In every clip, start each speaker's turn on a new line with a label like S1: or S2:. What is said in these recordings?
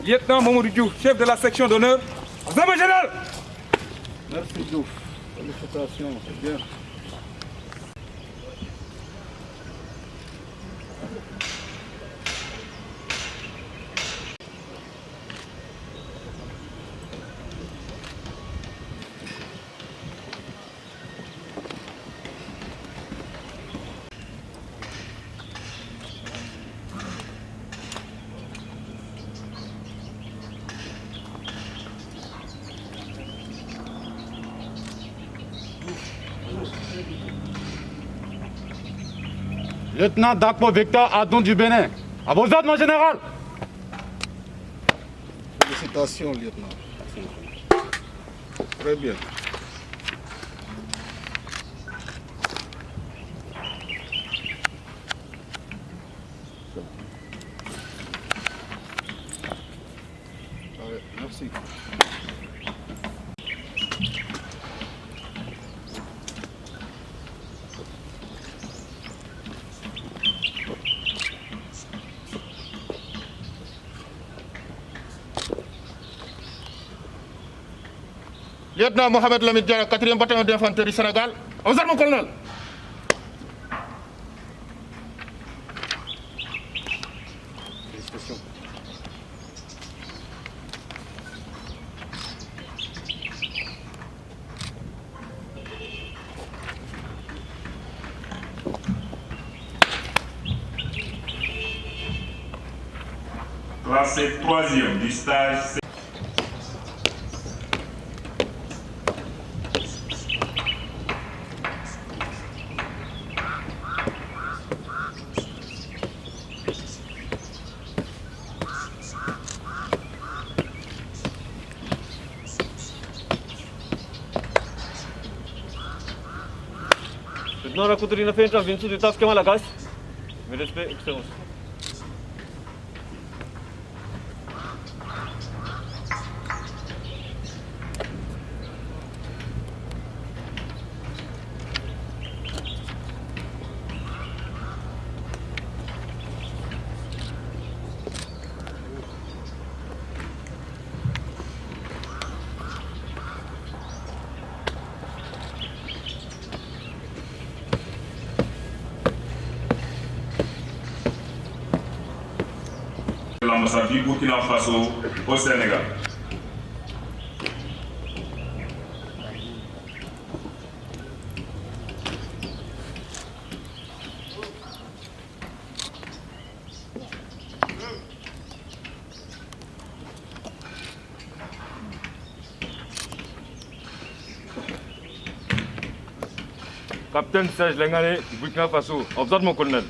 S1: Lieutenant Mamadou Diouf, chef de la section d'honneur. Examen général.
S2: Merci Diouf. Félicitations, c'est bien.
S3: Lieutenant Dakpo Victor Adon du Bénin. À vos ordres, mon général.
S2: Félicitations, lieutenant. Très bien. Allez, merci.
S4: Lieutenant Mohamed Lamid Diarra, 4e bataillon d'infanterie Sénégal. Aux armes, mon colonel.
S2: Félicitations.
S5: Classé 3e du stage.
S6: Lieutenant Rakoudri na fait intervention du TAF Kemal Agas. Mes respects, Excellence.
S5: L'ambassade du Burkina Faso au Sénégal.
S6: Capitaine Serge Lengane du Burkina Faso. Observe mon colonel.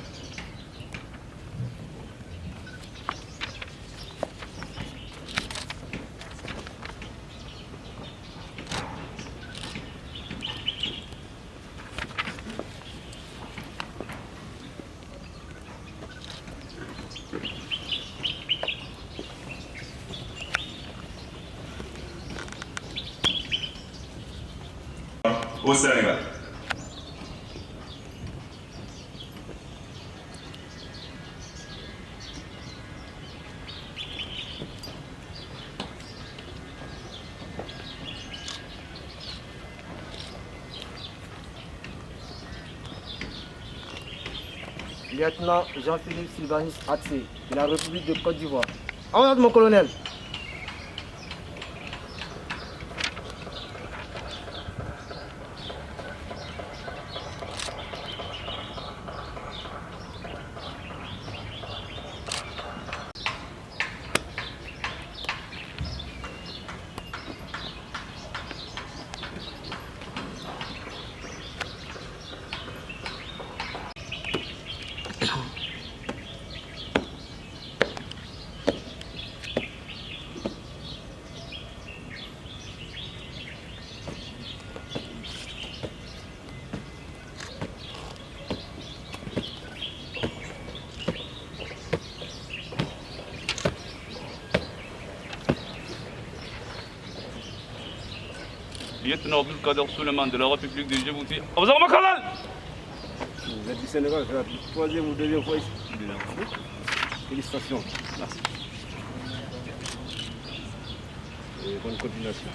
S5: Au Sénégal.
S7: Lieutenant Jean-Philippe Sylvanis Atsé, de la République de Côte d'Ivoire. En ordre, mon colonel.
S6: Lieutenant Abdul Kader Suleiman de la République de Djibouti. Observe mon colonel.
S2: Vous êtes du Sénégal, c'est la 3e ou 2e fois ici. Félicitations. Merci. et bonne continuation.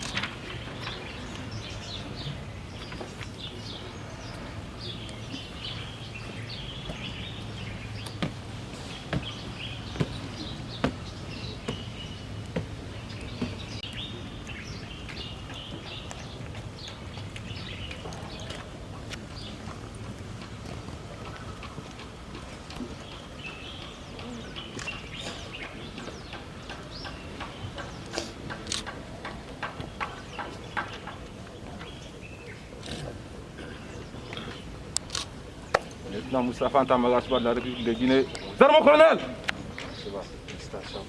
S1: Lieutenant Moustapha Ntamaga Souba de la République de Guinée. Zéro, mon colonel!
S2: C'est bon, félicitations.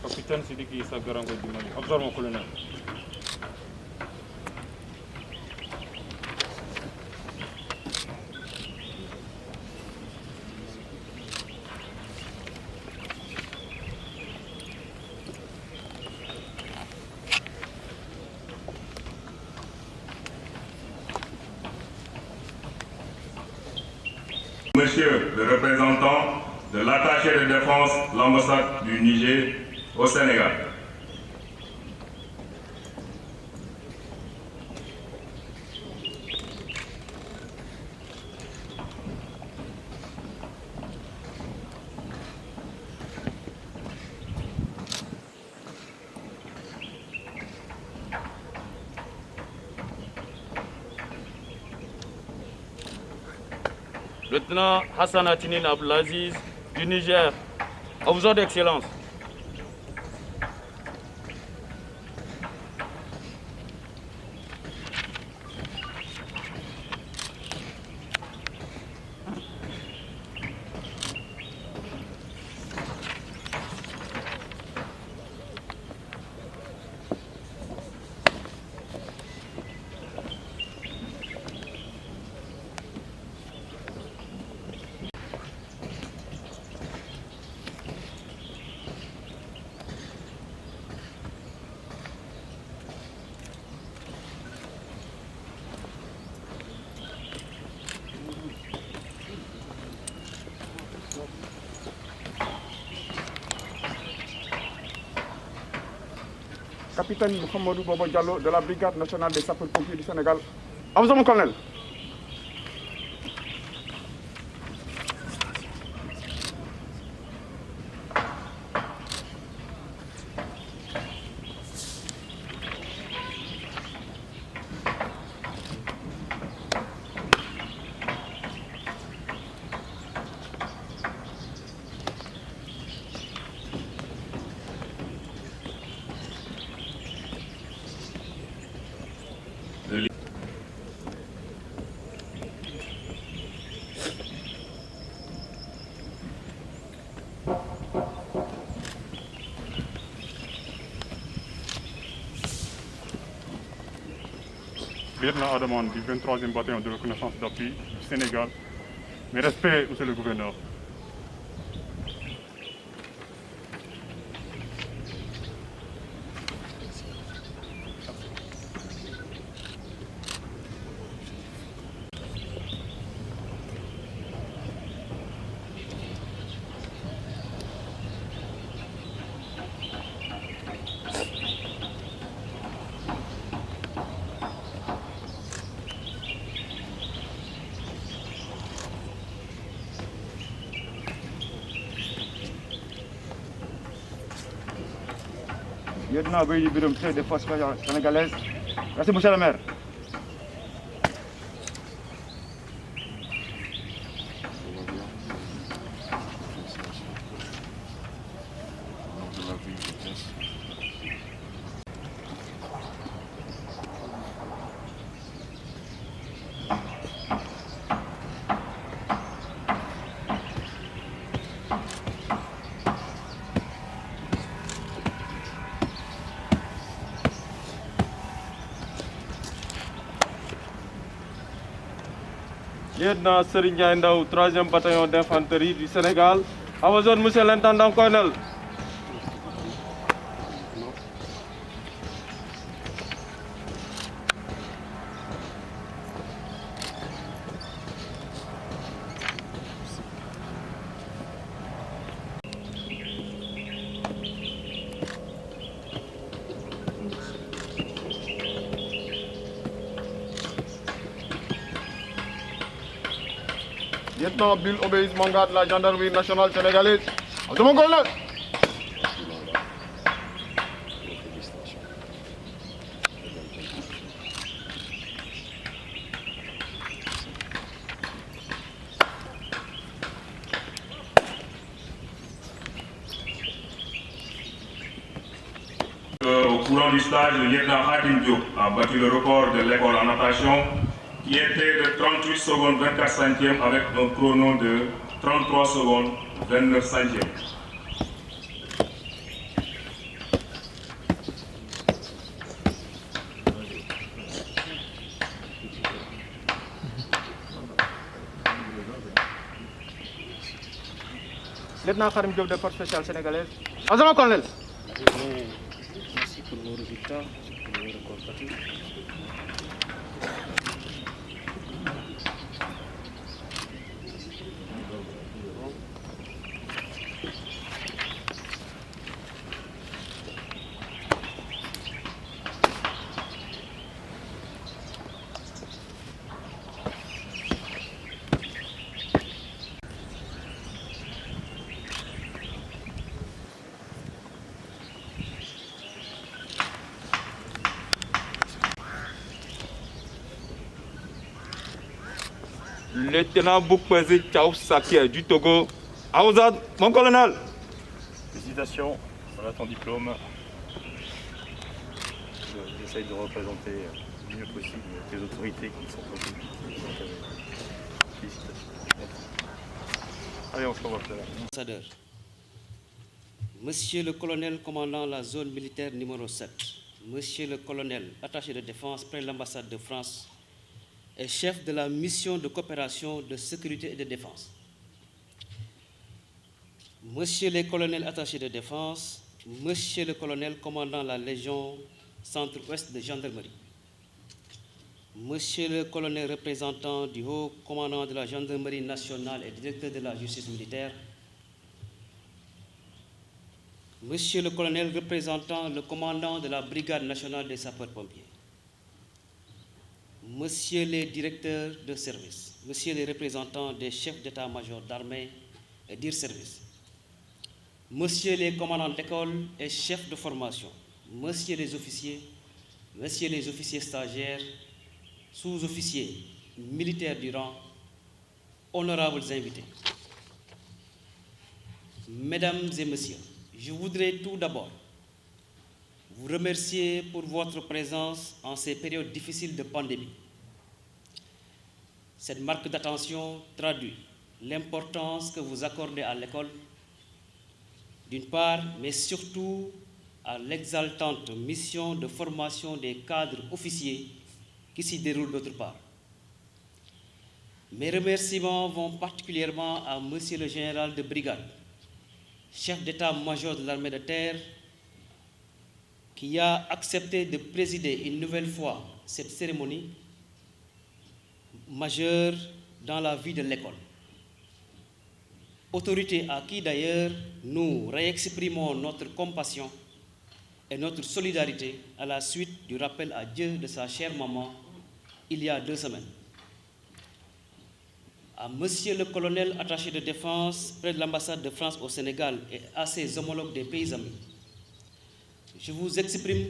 S3: Capitaine Sidiki Issa Garango du Mali. Observe mon colonel.
S5: Monsieur le représentant de l'attaché de défense de l'ambassade du Niger au Sénégal.
S6: Lieutenant Hassan Atinin Abdelaziz du Niger, à vos ordres d'excellence.
S1: Capitaine Mohamedou Bobo Diallo de la Brigade nationale des sapeurs-pompiers du Sénégal. À vous, mon colonel.
S3: Lieutenant Adaman du 23e bataillon de reconnaissance d'appui du Sénégal. Mes respects, monsieur le gouverneur.
S1: Lieutenant Boy du bureau des forces sénégalaises. Merci, monsieur le maire.
S8: lieutenant Serigne Ndaw, 3e bataillon d'infanterie du Sénégal. À vos ordres, monsieur l'intendant-colonel.
S4: Lieutenant Bill Obéis Manga de la gendarmerie nationale sénégalaise. De mon colonel.
S5: Au courant du stage, le lieutenant Hakim Diop a battu le record de l'école en natation qui était de 38 secondes 24 centièmes avec un chrono de 33 secondes 29 centièmes.
S1: Lieutenant Karim Diop de Force spéciale sénégalaise. Azama colonel.
S2: Merci pour vos résultats, pour vos records.
S6: Lieutenant Boukpezi Tchaou Sakier du Togo. À vos ordres, mon colonel.
S2: Félicitations, voilà ton diplôme. J'essaye de représenter le mieux possible tes autorités qui sont possibles. Félicitations. Allez, on se revoit tout à l'heure.
S9: Ambassadeur, Monsieur le colonel commandant la zone militaire numéro 7, Monsieur le colonel attaché de défense près l'ambassade de France et chef de la mission de coopération de sécurité et de défense, Monsieur le colonel attaché de défense, Monsieur le colonel commandant la Légion centre-ouest de gendarmerie, Monsieur le colonel représentant du haut commandant de la gendarmerie nationale et directeur de la justice militaire, Monsieur le colonel représentant le commandant de la brigade nationale des sapeurs-pompiers, Monsieur les directeurs de service, Monsieur les représentants des chefs d'état-major d'armée et d'IR-service, Monsieur les commandants d'école et chefs de formation, Monsieur les officiers stagiaires, sous-officiers, militaires du rang, honorables invités. Mesdames et messieurs, je voudrais tout d'abord vous remercier pour votre présence en ces périodes difficiles de pandémie. Cette marque d'attention traduit l'importance que vous accordez à l'école, d'une part, mais surtout à l'exaltante mission de formation des cadres officiers qui s'y déroule d'autre part. Mes remerciements vont particulièrement à Monsieur le général de brigade, chef d'état-major de l'armée de terre, qui a accepté de présider une nouvelle fois cette cérémonie majeure dans la vie de l'école. Autorité à qui d'ailleurs nous réexprimons notre compassion et notre solidarité à la suite du rappel à Dieu de sa chère maman il y a 2 semaines. À Monsieur le colonel attaché de défense près de l'ambassade de France au Sénégal et à ses homologues des pays amis, je vous exprime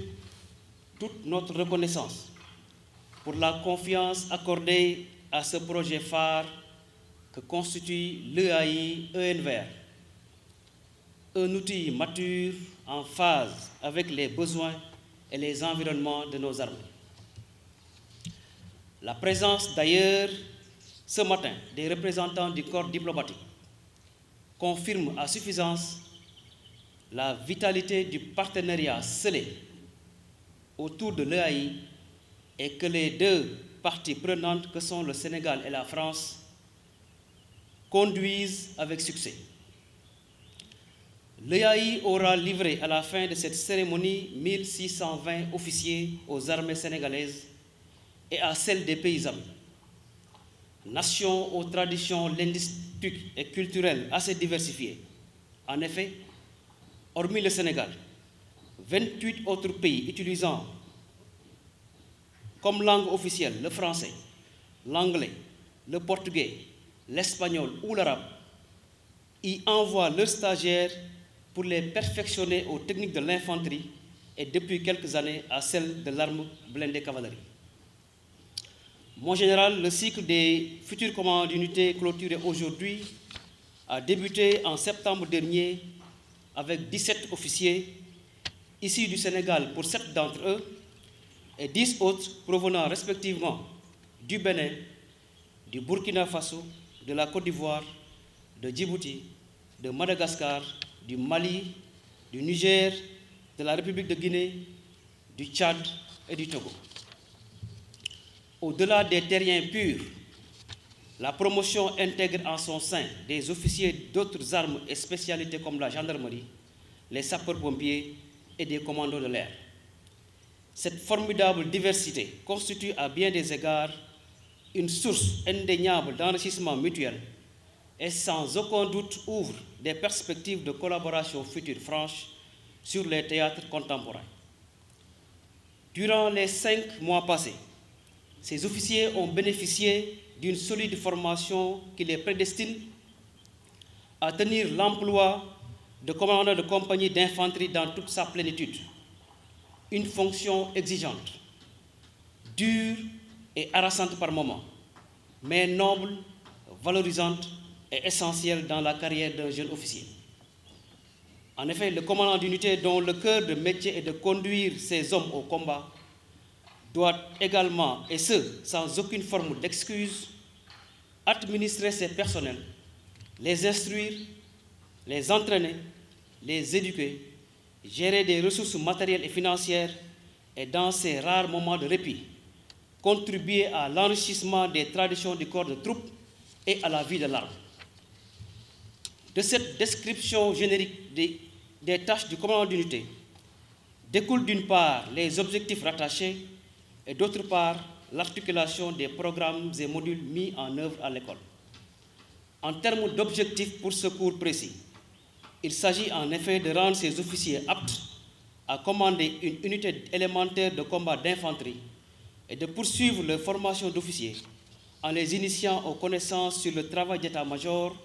S9: toute notre reconnaissance pour la confiance accordée à ce projet phare que constitue l'EAI-ENVR, un outil mature en phase avec les besoins et les environnements de nos armées. La présence d'ailleurs ce matin des représentants du corps diplomatique confirme à suffisance la vitalité du partenariat scellé autour de l'EAI et que les 2 parties prenantes que sont le Sénégal et la France conduisent avec succès. L'EAI aura livré à la fin de cette cérémonie 1620 officiers aux armées sénégalaises et à celles des pays amis. Nation aux traditions linguistiques et culturelles assez diversifiées. En effet, hormis le Sénégal, 28 autres pays utilisant comme langue officielle le français, l'anglais, le portugais, l'espagnol ou l'arabe y envoient leurs stagiaires pour les perfectionner aux techniques de l'infanterie et depuis quelques années à celles de l'arme blindée cavalerie. Mon général, le cycle des futurs commandants d'unité clôturé aujourd'hui a débuté en septembre dernier avec 17 officiers issus du Sénégal pour 7 d'entre eux et 10 autres provenant respectivement du Bénin, du Burkina Faso, de la Côte d'Ivoire, de Djibouti, de Madagascar, du Mali, du Niger, de la République de Guinée, du Tchad et du Togo. Au-delà des terriens purs, la promotion intègre en son sein des officiers d'autres armes et spécialités comme la gendarmerie, les sapeurs-pompiers et des commandos de l'air. Cette formidable diversité constitue à bien des égards une source indéniable d'enrichissement mutuel et sans aucun doute ouvre des perspectives de collaboration future franche sur les théâtres contemporains. Durant les 5 mois passés, ces officiers ont bénéficié d'une solide formation qui les prédestine à tenir l'emploi de commandant de compagnie d'infanterie dans toute sa plénitude. Une fonction exigeante, dure et harassante par moments, mais noble, valorisante et essentielle dans la carrière d'un jeune officier. En effet, le commandant d'unité dont le cœur de métier est de conduire ses hommes au combat doit également, et ce, sans aucune forme d'excuse, administrer ses personnels, les instruire, les entraîner, les éduquer, gérer des ressources matérielles et financières et dans ces rares moments de répit, contribuer à l'enrichissement des traditions du corps de troupes et à la vie de l'arme. De cette description générique des tâches du commandant d'unité découlent d'une part les objectifs rattachés et d'autre part l'articulation des programmes et modules mis en œuvre à l'école. En termes d'objectifs pour ce cours précis, il s'agit en effet de rendre ces officiers aptes à commander une unité élémentaire de combat d'infanterie et de poursuivre leur formation d'officiers en les initiant aux connaissances sur le travail d'état-major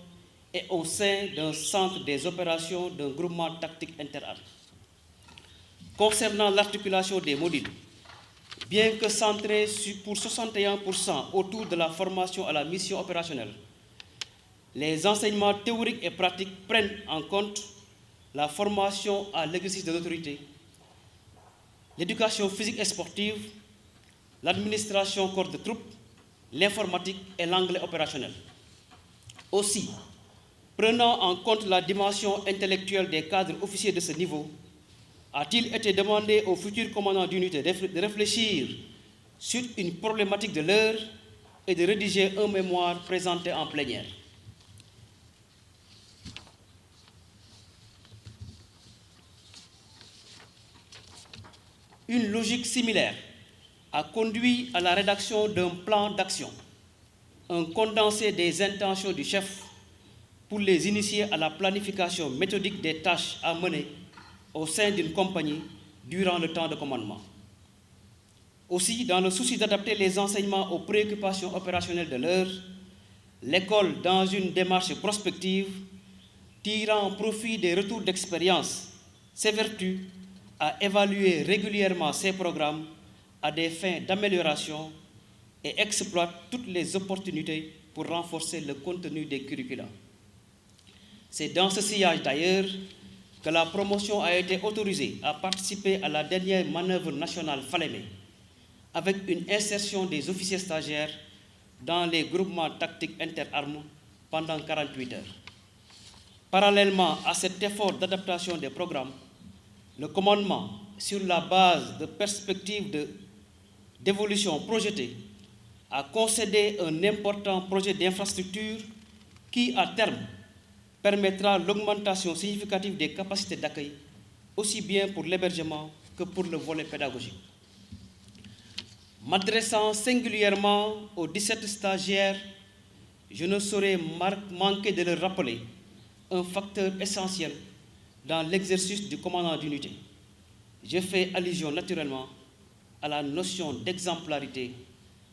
S9: et au sein d'un centre des opérations d'un groupement tactique interarmes. Concernant l'articulation des modules, bien que centré pour 61% autour de la formation à la mission opérationnelle, les enseignements théoriques et pratiques prennent en compte la formation à l'exercice de l'autorité, l'éducation physique et sportive, l'administration corps de troupes, l'informatique et l'anglais opérationnel. Aussi, prenant en compte la dimension intellectuelle des cadres officiers de ce niveau, a-t-il été demandé aux futurs commandants d'unité de réfléchir sur une problématique de l'heure et de rédiger un mémoire présenté en plénière. Une logique similaire a conduit à la rédaction d'un plan d'action, un condensé des intentions du chef pour les initier à la planification méthodique des tâches à mener au sein d'une compagnie durant le temps de commandement. Aussi, dans le souci d'adapter les enseignements aux préoccupations opérationnelles de l'heure, l'école, dans une démarche prospective, tirant profit des retours d'expérience, s'évertue à évaluer régulièrement ses programmes à des fins d'amélioration et exploite toutes les opportunités pour renforcer le contenu des curricula. C'est dans ce sillage d'ailleurs que la promotion a été autorisée à participer à la dernière manœuvre nationale Falémé, avec une insertion des officiers stagiaires dans les groupements tactiques interarmes pendant 48 heures. Parallèlement à cet effort d'adaptation des programmes, le commandement, sur la base de perspectives d'évolution projetées, a concédé un important projet d'infrastructure qui, à terme, permettra l'augmentation significative des capacités d'accueil, aussi bien pour l'hébergement que pour le volet pédagogique. M'adressant singulièrement aux 17 stagiaires, je ne saurais manquer de leur rappeler un facteur essentiel dans l'exercice du commandant d'unité. Je fais allusion naturellement à la notion d'exemplarité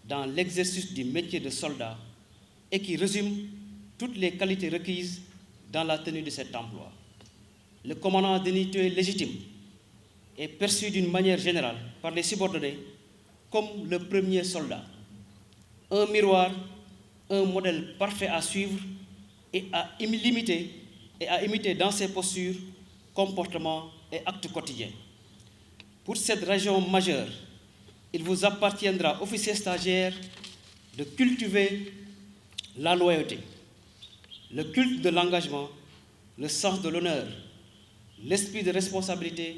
S9: dans l'exercice du métier de soldat et qui résume toutes les qualités requises dans la tenue de cet emploi. Le commandant d'unité légitime est perçu d'une manière générale par les subordonnés comme le premier soldat, un miroir, un modèle parfait à suivre et à imiter dans ses postures, comportements et actes quotidiens. Pour cette raison majeure, il vous appartiendra, officiers stagiaires, de cultiver la loyauté, le culte de l'engagement, le sens de l'honneur, l'esprit de responsabilité,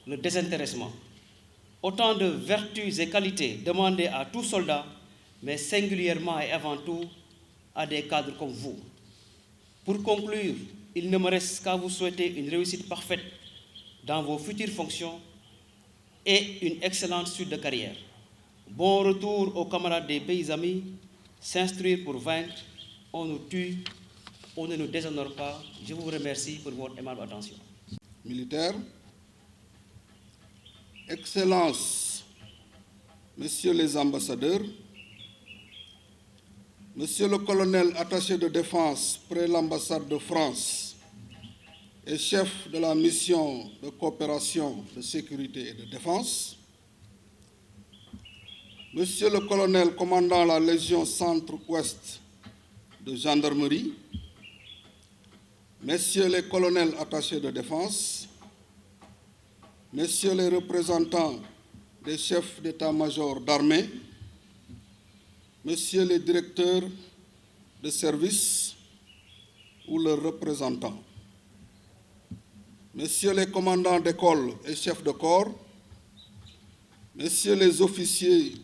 S9: le désintéressement. Autant de vertus et qualités demandées à tout soldat, mais singulièrement et avant tout à des cadres comme vous. Pour conclure, il ne me reste qu'à vous souhaiter une réussite parfaite dans vos futures fonctions et une excellente suite de carrière. Bon retour aux camarades des pays amis. S'instruire pour vaincre, on nous tue, on ne nous déshonore pas. Je vous remercie pour votre aimable attention.
S10: Militaires, Excellences, Messieurs les ambassadeurs, Monsieur le colonel attaché de défense près l'ambassade de France et chef de la mission de coopération de sécurité et de défense, Monsieur le colonel commandant la Légion Centre-Ouest de gendarmerie, Messieurs les colonels attachés de défense, Messieurs les représentants des chefs d'état-major d'armée, Messieurs les directeurs de service ou leurs représentants, Messieurs les commandants d'école et chefs de corps, Messieurs les officiers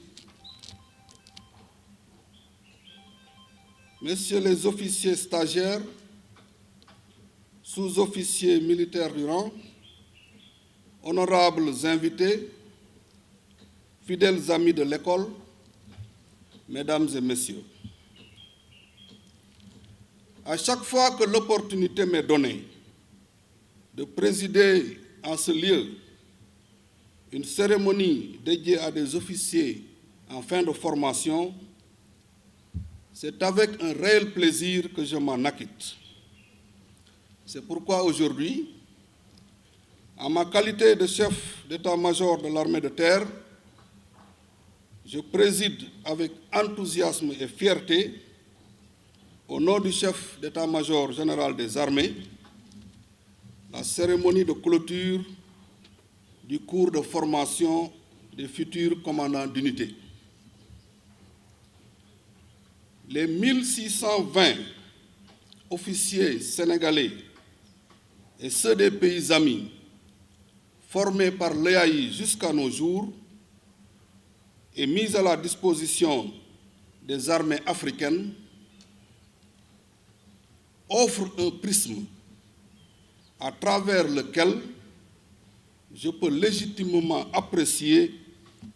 S10: stagiaires, sous-officiers militaires du rang, honorables invités, fidèles amis de l'école, Mesdames et Messieurs, à chaque fois que l'opportunité m'est donnée de présider en ce lieu une cérémonie dédiée à des officiers en fin de formation, c'est avec un réel plaisir que je m'en acquitte. C'est pourquoi aujourd'hui, en ma qualité de chef d'état-major de l'armée de terre, je préside avec enthousiasme et fierté, au nom du chef d'état-major général des armées, la cérémonie de clôture du cours de formation des futurs commandants d'unité. Les 1620 officiers sénégalais et ceux des pays amis formés par l'EAI jusqu'à nos jours et mis à la disposition des armées africaines offrent un prisme à travers lequel je peux légitimement apprécier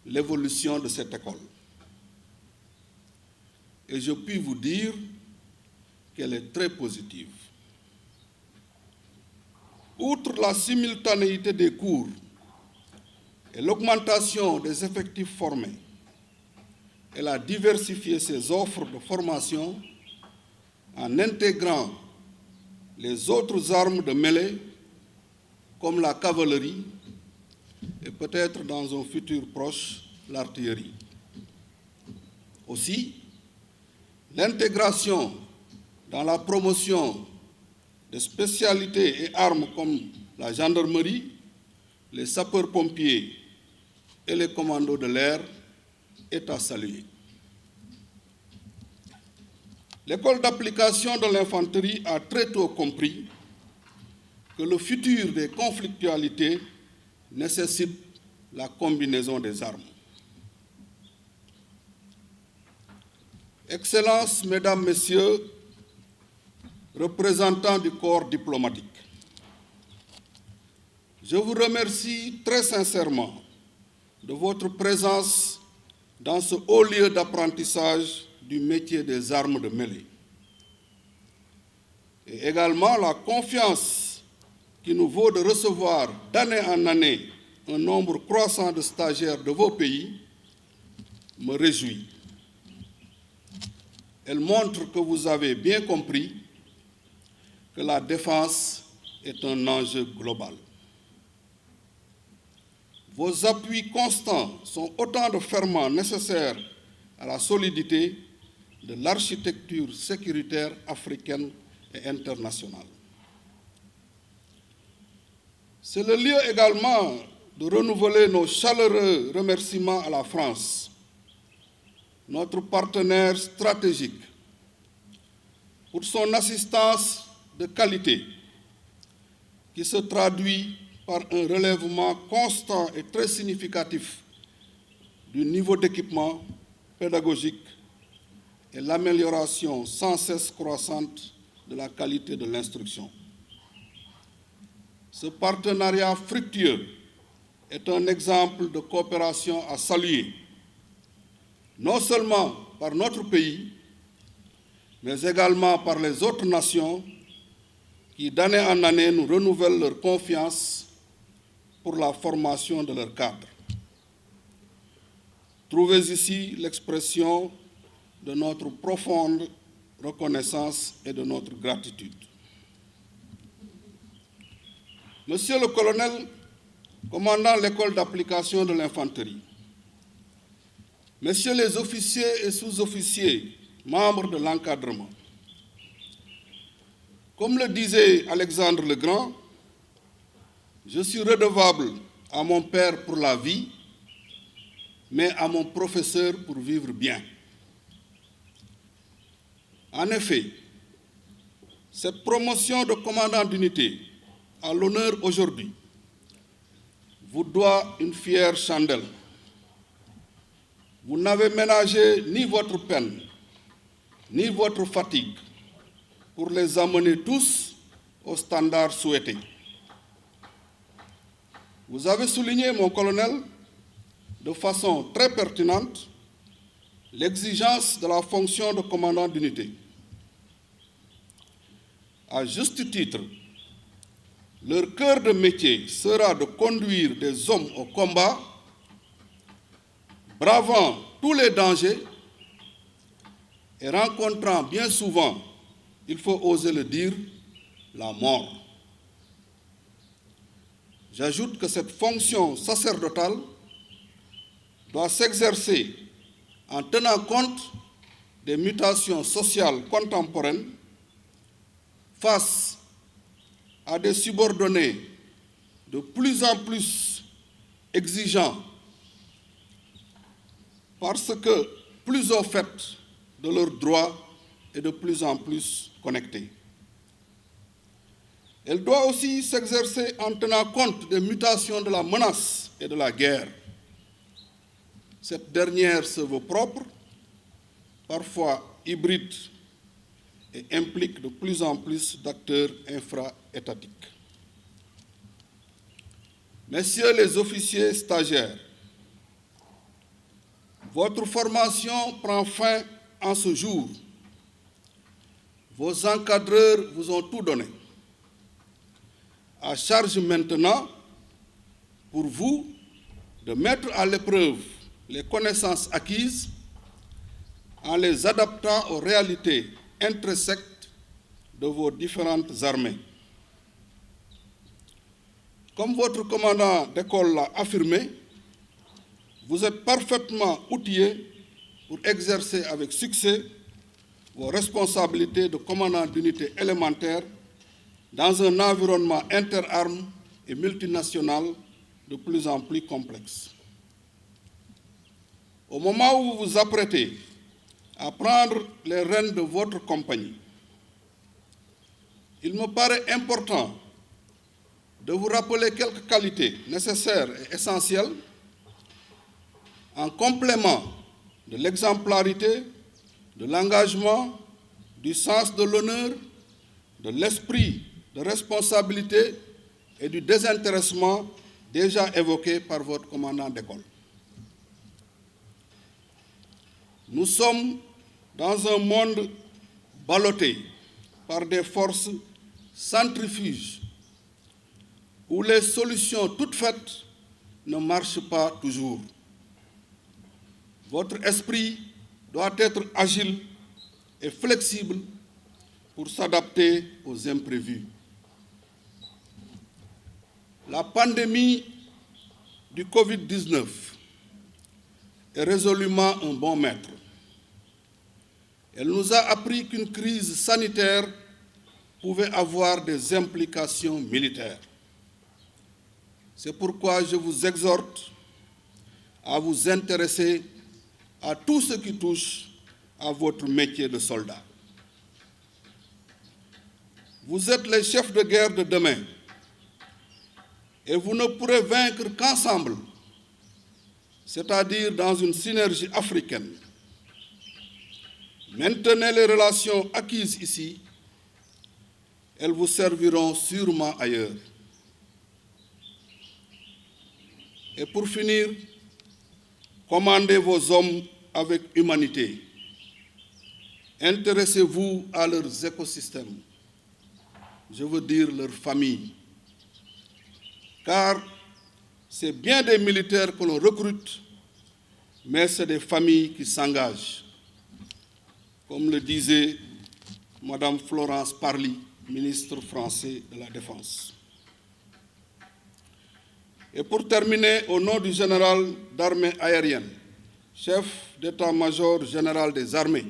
S10: l'évolution de cette école. Et je puis vous dire qu'elle est très positive. Outre la simultanéité des cours et l'augmentation des effectifs formés, elle a diversifié ses offres de formation en intégrant les autres armes de mêlée comme la cavalerie et peut-être dans un futur proche l'artillerie. Aussi, l'intégration dans la promotion de spécialités et armes comme la gendarmerie, les sapeurs-pompiers et les commandos de l'air est à saluer. L'école d'application de l'infanterie a très tôt compris que le futur des conflictualités nécessite la combinaison des armes. Excellences, Mesdames, Messieurs, représentants du corps diplomatique, je vous remercie très sincèrement de votre présence dans ce haut lieu d'apprentissage du métier des armes de mêlée. Et également la confiance qui nous vaut de recevoir d'année en année un nombre croissant de stagiaires de vos pays me réjouit. Elle montre que vous avez bien compris que la défense est un enjeu global. Vos appuis constants sont autant de ferments nécessaires à la solidité de l'architecture sécuritaire africaine et internationale. C'est le lieu également de renouveler nos chaleureux remerciements à la France, notre partenaire stratégique, pour son assistance de qualité qui se traduit par un relèvement constant et très significatif du niveau d'équipement pédagogique et l'amélioration sans cesse croissante de la qualité de l'instruction. Ce partenariat fructueux est un exemple de coopération à saluer, non seulement par notre pays, mais également par les autres nations qui, d'année en année, nous renouvellent leur confiance pour la formation de leurs cadres. Trouvez ici l'expression de notre profonde reconnaissance et de notre gratitude. Monsieur le colonel, commandant l'école d'application de l'infanterie, messieurs les officiers et sous-officiers, membres de l'encadrement, comme le disait Alexandre le Grand, je suis redevable à mon père pour la vie, mais à mon professeur pour vivre bien. En effet, cette promotion de commandant d'unité à l'honneur aujourd'hui vous doit une fière chandelle. Vous n'avez ménagé ni votre peine, ni votre fatigue pour les amener tous au standard souhaité. Vous avez souligné, mon colonel, de façon très pertinente, l'exigence de la fonction de commandant d'unité. À juste titre, leur cœur de métier sera de conduire des hommes au combat, bravant tous les dangers et rencontrant bien souvent, il faut oser le dire, la mort. J'ajoute que cette fonction sacerdotale doit s'exercer en tenant compte des mutations sociales contemporaines face à des subordonnés de plus en plus exigeants parce que plus au fait de leurs droits et de plus en plus connectés. Elle doit aussi s'exercer en tenant compte des mutations de la menace et de la guerre. Cette dernière se veut propre, parfois hybride, et implique de plus en plus d'acteurs infra-étatiques. Messieurs les officiers stagiaires, votre formation prend fin en ce jour. Vos encadreurs vous ont tout donné. À charge maintenant, pour vous, de mettre à l'épreuve les connaissances acquises en les adaptant aux réalités intrinsèques de vos différentes armées. Comme votre commandant d'école l'a affirmé, vous êtes parfaitement outillés pour exercer avec succès vos responsabilités de commandant d'unité élémentaire dans un environnement interarmes et multinational de plus en plus complexe. Au moment où vous vous apprêtez à prendre les rênes de votre compagnie, il me paraît important de vous rappeler quelques qualités nécessaires et essentielles en complément de l'exemplarité, de l'engagement, du sens de l'honneur, de l'esprit de responsabilité et du désintéressement déjà évoqué par votre commandant d'école. Nous sommes dans un monde ballotté par des forces centrifuges où les solutions toutes faites ne marchent pas toujours. Votre esprit doit être agile et flexible pour s'adapter aux imprévus. La pandémie du Covid-19 est résolument un bon maître. Elle nous a appris qu'une crise sanitaire pouvait avoir des implications militaires. C'est pourquoi je vous exhorte à vous intéresser à tout ce qui touche à votre métier de soldat. Vous êtes les chefs de guerre de demain et vous ne pourrez vaincre qu'ensemble, c'est-à-dire dans une synergie africaine. Maintenez les relations acquises ici, elles vous serviront sûrement ailleurs. Et pour finir, commandez vos hommes avec humanité. Intéressez-vous à leurs écosystèmes, je veux dire leurs familles. Car c'est bien des militaires que l'on recrute, mais c'est des familles qui s'engagent. Comme le disait Madame Florence Parly, ministre français de la Défense. Et pour terminer, au nom du général d'armée aérienne, chef d'état-major général des armées,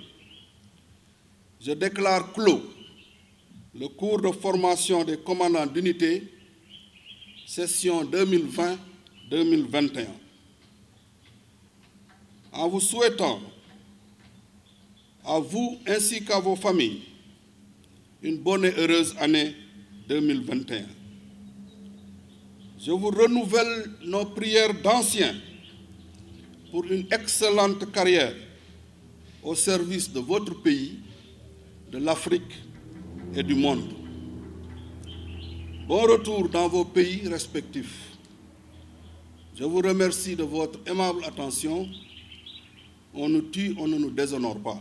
S10: je déclare clos le cours de formation des commandants d'unité, session 2020-2021. En vous souhaitant, à vous ainsi qu'à vos familles, une bonne et heureuse année 2021. Je vous renouvelle nos prières d'anciens pour une excellente carrière au service de votre pays, de l'Afrique et du monde. Bon retour dans vos pays respectifs. Je vous remercie de votre aimable attention. On nous tue, on ne nous déshonore pas.